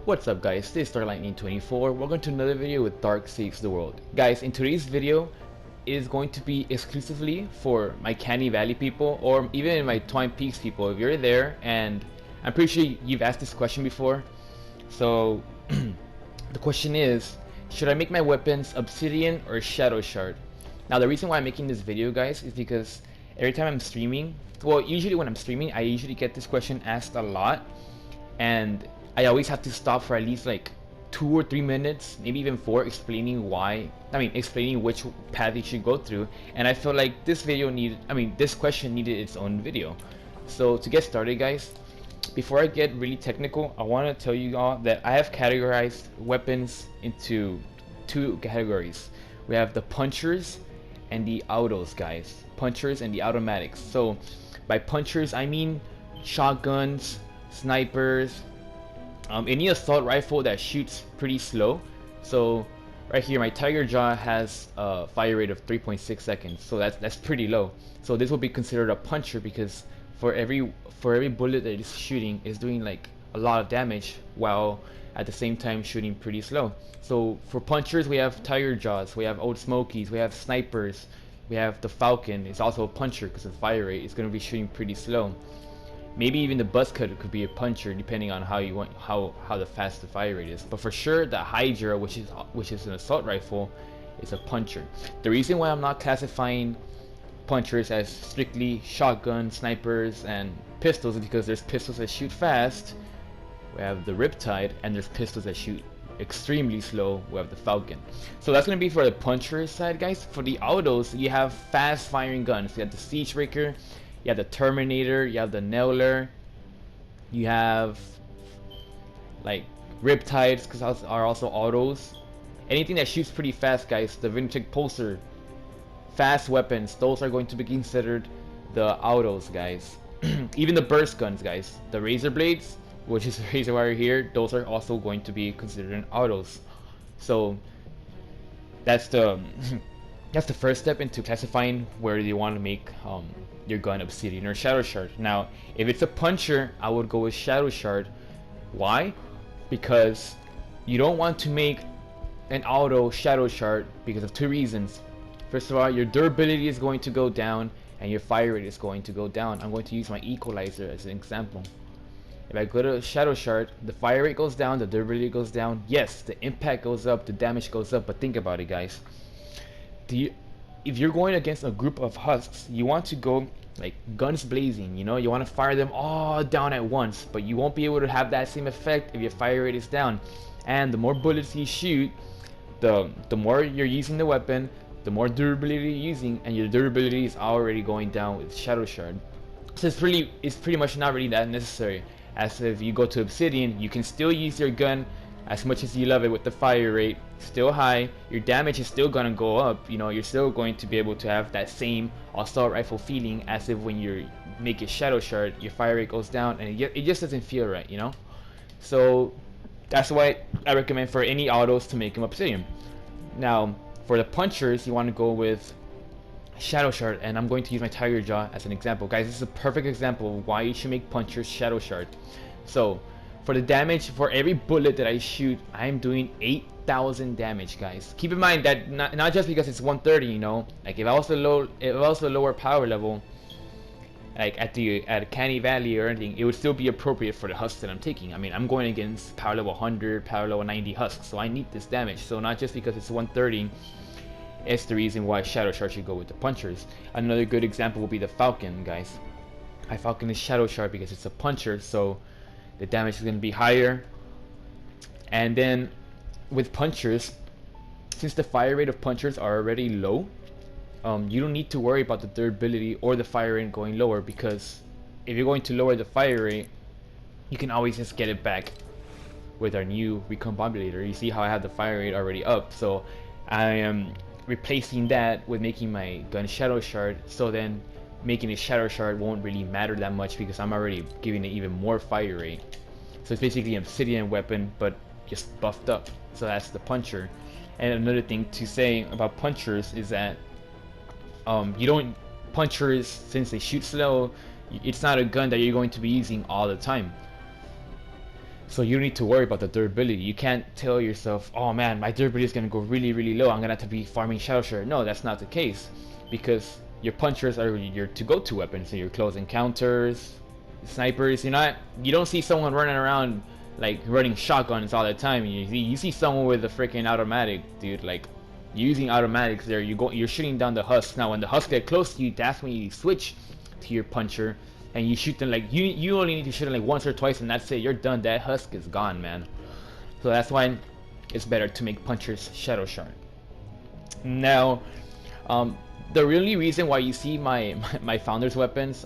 What's up guys, this is Lightning24. Welcome to another video with Dark Saves the World. Guys, in today's video is going to be exclusively for my Canny Valley people, or even my Twine Peaks people. If you're there, and I'm pretty sure you've asked this question before. So the question is, should I make my weapons Obsidian or Shadow Shard? Now the reason why I'm making this video, guys, is because every time I'm streaming, well, usually when I'm streaming, I usually get this question asked a lot, and I always have to stop for at least like 2 or 3 minutes, maybe even 4, explaining explaining which path you should go through. And I felt like this question needed its own video. So to get started, guys, before I get really technical, I want to tell you all that I have categorized weapons into 2 categories. We have the punchers and the autos, guys. Punchers and the automatics. So by punchers, I mean shotguns, snipers, any assault rifle that shoots pretty slow. So right here, my Tiger Jaw has a fire rate of 3.6 seconds, so that's pretty low. So this will be considered a puncher because for every bullet that it's shooting is doing like a lot of damage while at the same time shooting pretty slow. So for punchers, we have Tiger Jaws, we have Old Smokies, we have snipers, we have the Falcon. It's also a puncher because the fire rate is going to be shooting pretty slow. Maybe even the buzz cutter could be a puncher, depending on how you want how the fast the fire rate is. But for sure, the Hydra, which is an assault rifle, is a puncher. The reason why I'm not classifying punchers as strictly shotgun, snipers, and pistols is because there's pistols that shoot fast. We have the Riptide, and there's pistols that shoot extremely slow. We have the Falcon. So that's gonna be for the puncher side, guys. For the autos, you have fast firing guns. You have the Siegebreaker, you have the Terminator, you have the Nailer, you have like Riptides, because are also autos. Anything that shoots pretty fast, guys. The Vintage Pulsar, fast weapons, those are going to be considered the autos, guys. Even the burst guns, guys. The Razor Blades, which is the razor wire here, those are also going to be considered autos. So that's the that's the first step into classifying where you want to make your gun Obsidian or Shadow Shard. Now, if it's a puncher, I would go with Shadow Shard. Why? Because you don't want to make an auto Shadow Shard because of 2 reasons. First of all, your durability is going to go down and your fire rate is going to go down. I'm going to use my equalizer as an example. If I go to Shadow Shard, the fire rate goes down, the durability goes down. Yes, the impact goes up, the damage goes up, but think about it, guys. If you're going against a group of husks, you want to go like guns blazing, you know, you want to fire them all down at once, but you won't be able to have that same effect if your fire rate is down. And the more bullets you shoot, the more you're using the weapon, the more durability you're using, and your durability is already going down with Shadow Shard. So it's pretty much not really that necessary. As if you go to Obsidian, you can still use your gun as much as you love it with the fire rate still high. Your damage is still gonna go up, you know, you're still going to be able to have that same assault rifle feeling as if when you make it Shadow Shard, your fire rate goes down and it just doesn't feel right, you know. So that's why I recommend for any autos to make them Obsidian. Now for the punchers, you want to go with Shadow Shard, and I'm going to use my Tiger Jaw as an example. Guys, this is a perfect example of why you should make punchers Shadow Shard. So for the damage, for every bullet that I shoot, I'm doing 8,000 damage, guys. Keep in mind that not just because it's 130, you know. Like if I was a lower power level, like at Canny Valley or anything, it would still be appropriate for the husks that I'm taking. I mean, I'm going against power level 100, power level 90 husks, so I need this damage. So not just because it's 130, it's the reason why Shadow Shard should go with the punchers. Another good example will be the Falcon, guys. My Falcon is Shadow Shard because it's a puncher, so the damage is going to be higher. And then with punchers, since the fire rate of punchers are already low, you don't need to worry about the durability or the fire rate going lower, because if you're going to lower the fire rate, you can always just get it back with our new recombobulator. You see how I have the fire rate already up, so I am replacing that with making my gun Shadow Shard, so then making a Shadow Shard won't really matter that much because I'm already giving it even more fire rate. So it's basically an Obsidian weapon but just buffed up. So that's the puncher. And another thing to say about punchers is that punchers, since they shoot slow, it's not a gun that you're going to be using all the time. So you don't need to worry about the durability. You can't tell yourself, oh man, my durability is gonna go really low, I'm gonna have to be farming SHADOWSHARD. No, that's not the case, because your punchers are your to-go-to weapons. So your close encounters, snipers. You don't see someone running around like running shotguns all the time. You see someone with a freaking automatic, dude. Like using automatics there, you're shooting down the husks. Now when the husks get close to you, that's when you switch to your puncher and you shoot them. Like you only need to shoot them like once or twice and that's it. You're done. That husk is gone, man. So that's why it's better to make punchers SHADOWSHARD. Now the really reason why you see my founder's weapons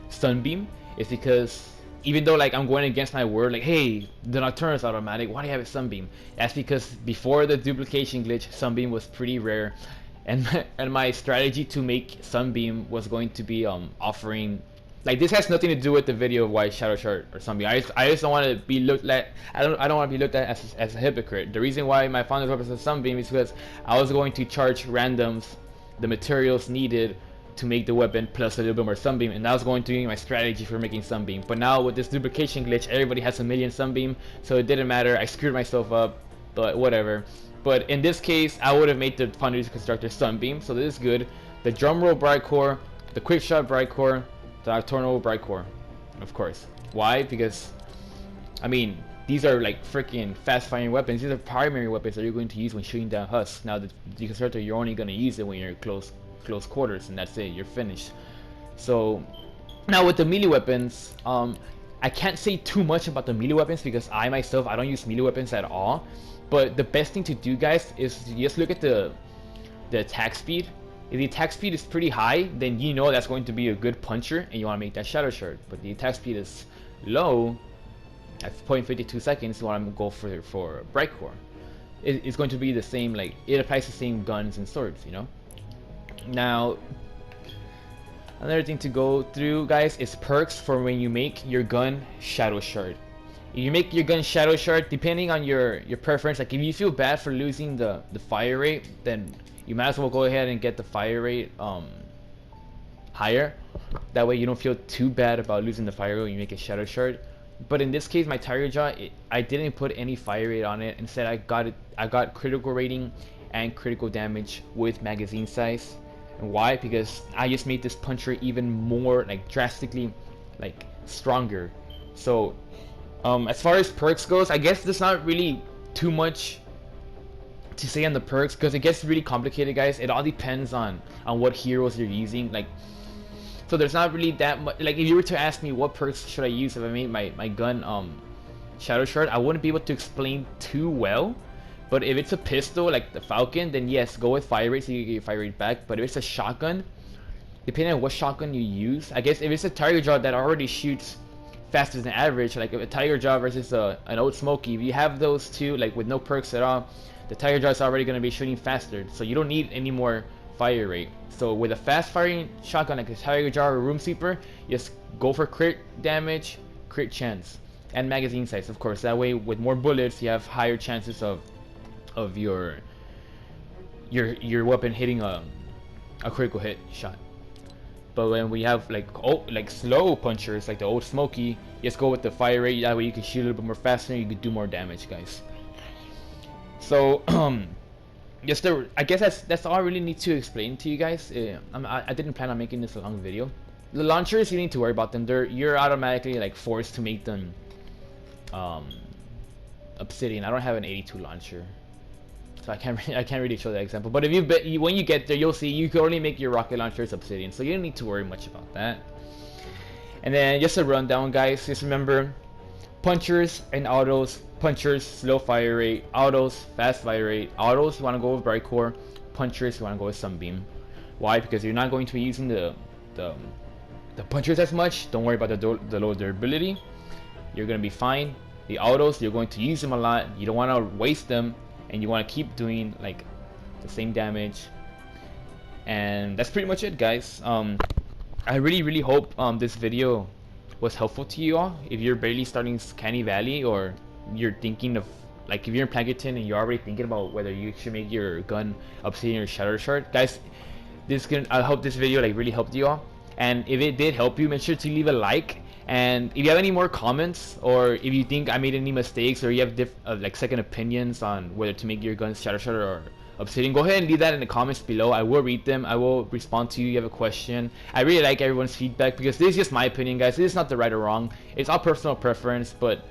Sunbeam is because even though like I'm going against my word, like hey, the Nocturne is automatic, why do you have a Sunbeam? That's because before the duplication glitch, Sunbeam was pretty rare, and my strategy to make Sunbeam was going to be offering, like, this has nothing to do with the video of why SHADOWSHARD or Sunbeam. I just don't want to be looked at. I don't want to be looked at as a hypocrite. The reason why my founder's weapons is Sunbeam is because I was going to charge randoms the materials needed to make the weapon plus a little bit more Sunbeam, and that was going to be my strategy for making Sunbeam. But now with this duplication glitch, everybody has a million Sunbeam, so it didn't matter. I screwed myself up, but whatever. But in this case, I would have made the Foundry Constructor Sunbeam, so this is good. The Drumroll Bright Core, the Quick Shot Bright Core, the Nocturnal Bright Core, of course. Why? Because, I mean, these are like freaking fast-firing weapons. These are primary weapons that you're going to use when shooting down husks. Now the Deconstructor, you're only going to use it when you're close quarters, and that's it. You're finished. So now with the melee weapons, I can't say too much about the melee weapons because I myself, I don't use melee weapons at all. But the best thing to do, guys, is to just look at the attack speed. If the attack speed is pretty high, then you know that's going to be a good puncher, and you want to make that SHADOWSHARD. But the attack speed is low, at 0.52 seconds, you want to go for Bright Core. It's going to be the same, like, it applies to the same guns and swords, you know? Now, another thing to go through, guys, is perks for when you make your gun SHADOWSHARD. If you make your gun SHADOWSHARD, depending on your preference, like if you feel bad for losing the fire rate, then you might as well go ahead and get the fire rate higher. That way you don't feel too bad about losing the fire rate when you make it SHADOWSHARD. But in this case, my Tiger Jaw, I didn't put any fire rate on it. Instead, I got critical rating and critical damage with magazine size. And why? Because I just made this puncher even more, like, drastically, like, stronger. So as far as perks goes, I guess there's not really too much to say on the perks because it gets really complicated, guys. It all depends on what heroes you're using. Like, so there's not really that much. Like, if you were to ask me what perks should I use if I made my gun SHADOWSHARD, I wouldn't be able to explain too well. But if it's a pistol like the Falcon, then yes, go with fire rate so you get your fire rate back. But if it's a shotgun, depending on what shotgun you use, I guess if it's a Tiger Jaw that already shoots faster than average, like a Tiger Jaw versus an Old Smoky, if you have those two, like with no perks at all, the Tiger Jaw is already going to be shooting faster, so you don't need any more fire rate. So with a fast firing shotgun like a Tiger Jaw or Room Sweeper, just go for crit damage, crit chance, and magazine size, of course. That way, with more bullets, you have higher chances of your weapon hitting a critical hit shot. But when we have like slow punchers like the Old Smoky, just go with the fire rate. That way you can shoot a little bit more faster and you can do more damage, guys. So I guess that's all I really need to explain to you guys. I didn't plan on making this a long video. The launchers, you need to worry about them. You're automatically like forced to make them Obsidian. I don't have an 82 launcher, so I can't really show that example. But if when you get there, you'll see you can only make your rocket launchers Obsidian, so you don't need to worry much about that. And then just a rundown, guys. Just remember, punchers and autos. Punchers, slow fire rate. Autos, fast fire rate. Autos, you want to go with Bright Core. Punchers, you want to go with Sunbeam. Why? Because you're not going to be using the punchers as much. Don't worry about the low durability. You're gonna be fine. The autos, you're going to use them a lot. You don't want to waste them, and you want to keep doing like the same damage. And that's pretty much it, guys. I really hope this video was helpful to you all. If you're barely starting Canny Valley, or you're thinking of, like, if you're in Plankerton and you're already thinking about whether you should make your gun Obsidian or SHADOWSHARD, guys, I hope this video like really helped you all. And if it did help you, make sure to leave a like And if you have any more comments, or if you think I made any mistakes, or you have like second opinions on whether to make your guns SHADOWSHARD or Obsidian, go ahead and leave that in the comments below. I will read them. I will respond to you. You have a question. I really like everyone's feedback, because this is just my opinion, guys. This is not the right or wrong. It's all personal preference, but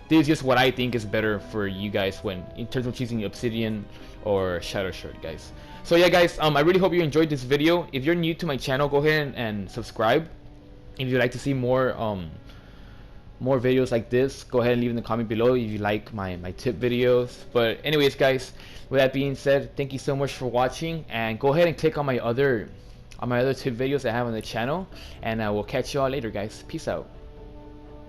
this is just what I think is better for you guys when in terms of choosing Obsidian or SHADOWSHARD, guys. So yeah, guys, I really hope you enjoyed this video. If you're new to my channel, go ahead and subscribe. If you'd like to see more videos like this, go ahead and leave in the comment below if you like my tip videos. But anyways, guys, with that being said, thank you so much for watching, and go ahead and click on my other tip videos I have on the channel, and I will catch you all later, guys. Peace out.